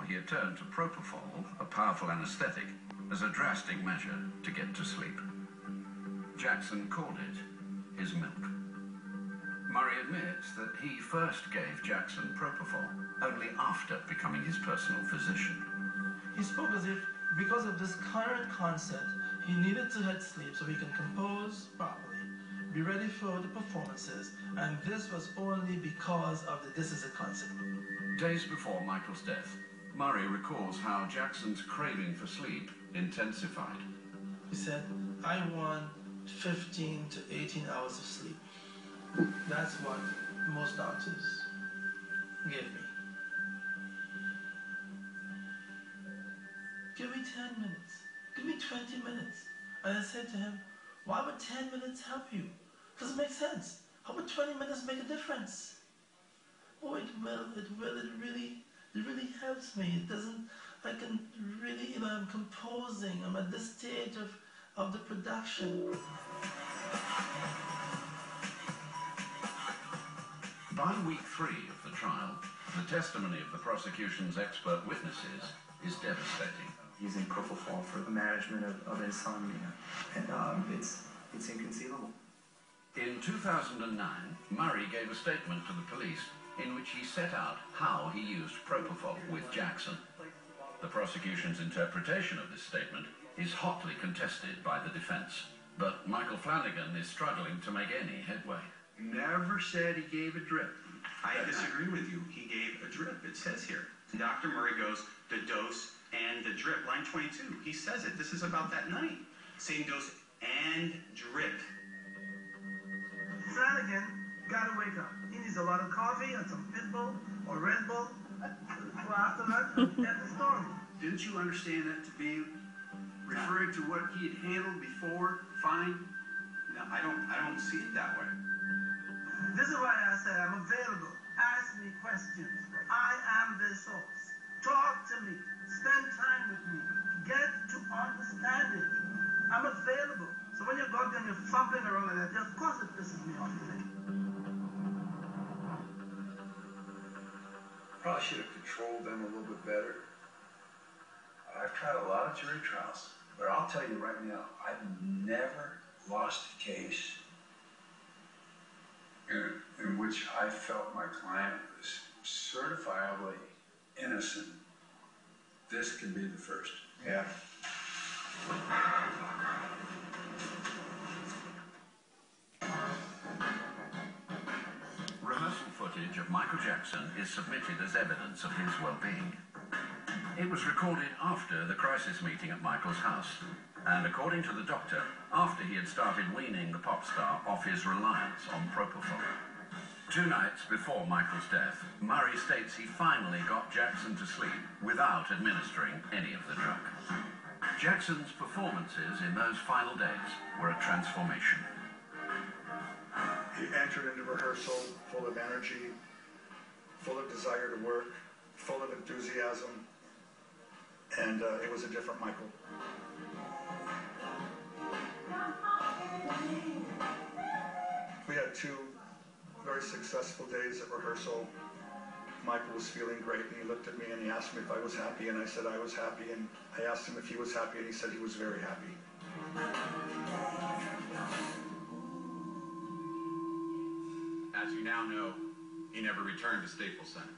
he had turned to propofol, a powerful anesthetic, as a drastic measure to get to sleep. Jackson called it his milk. Murray admits that he first gave Jackson propofol only after becoming his personal physician. He spoke as if, because of this current concept, he needed to have sleep so he can compose properly, be ready for the performances, and this was only because of the "this is a concept." Days before Michael's death, Murray recalls how Jackson's craving for sleep intensified. He said, "I want 15 to 18 hours of sleep." That's what most doctors give me. Give me 10 minutes. Give me 20 minutes. And I said to him, why would 10 minutes help you? Doesn't make sense. How would 20 minutes make a difference? Oh, it really helps me. It doesn't, I can really, I'm composing. I'm at this stage of the production. By week 3 of the trial, the testimony of the prosecution's expert witnesses is devastating. Using propofol for the management of insomnia, and it's inconceivable. In 2009, Murray gave a statement to the police in which he set out how he used propofol with Jackson. The prosecution's interpretation of this statement is hotly contested by the defense, but Michael Flanagan is struggling to make any headway. Never said he gave a drip. I disagree with you. He gave a drip, it says here. Dr. Murray goes, the dose and the drip, line 22. He says it. This is about that night. Same dose and drip. Flanagan gotta wake up. He needs a lot of coffee and some Pitbull or Red Bull for after lunch and the story. Didn't you understand that to be referring to what he had handled before? Fine. No, I don't see it that way. This is why I say I'm available. Ask me questions. I am the source. Talk to me. Spend time with me. Get to understand it. I'm available. So when you go out there and you're fumbling around like that, of course it pisses me off today. Probably should have controlled them a little bit better. I've tried a lot of jury trials, but I'll tell you right now, I've never lost a case in which I felt my client was certifiably innocent. This can be the first. Yeah. Rehearsal footage of Michael Jackson is submitted as evidence of his well-being. It was recorded after the crisis meeting at Michael's house, and according to the doctor, after he had started weaning the pop star off his reliance on propofol. 2 nights before Michael's death, Murray states he finally got Jackson to sleep without administering any of the drug. Jackson's performances in those final days were a transformation. He entered into rehearsal full of energy, full of desire to work, full of enthusiasm, and it was a different Michael. We had 2 very successful days at rehearsal. Michael was feeling great, and he looked at me and he asked me if I was happy, and I said I was happy, and I asked him if he was happy, and he said he was very happy. As you now know, he never returned to Staples Center.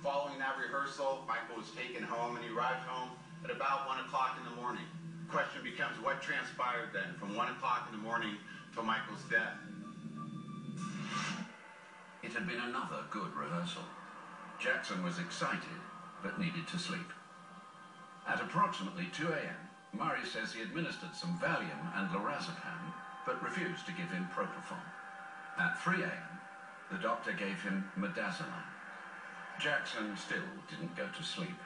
Following that rehearsal, Michael was taken home, and he arrived home at about 1 o'clock in the morning. The question becomes, what transpired then from 1 o'clock in the morning till Michael's death? It had been another good rehearsal. Jackson was excited, but needed to sleep. At approximately 2 a.m., Murray says he administered some Valium and lorazepam, but refused to give him propofol. At 3 a.m., the doctor gave him midazolam. Jackson still didn't go to sleep.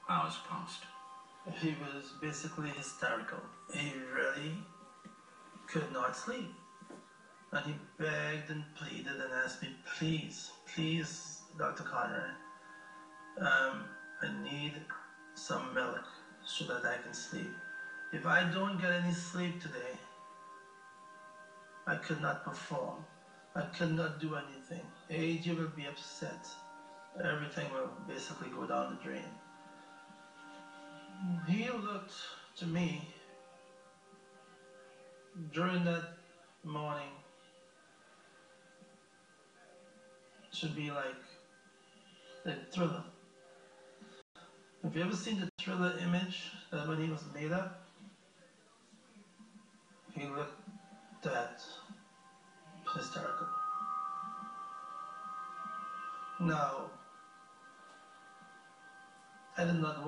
Hours passed. He was basically hysterical. He really could not sleep. And he begged and pleaded and asked me, please, please, Dr. Conrad, I need some milk so that I can sleep. If I don't get any sleep today, I could not perform. I could not do anything. AJ will be upset. everything will basically go down the drain. He looked to me during that morning to be like Thriller. Have you ever seen the Thriller image that when he was made up? He looked that hysterical. Now, I did not want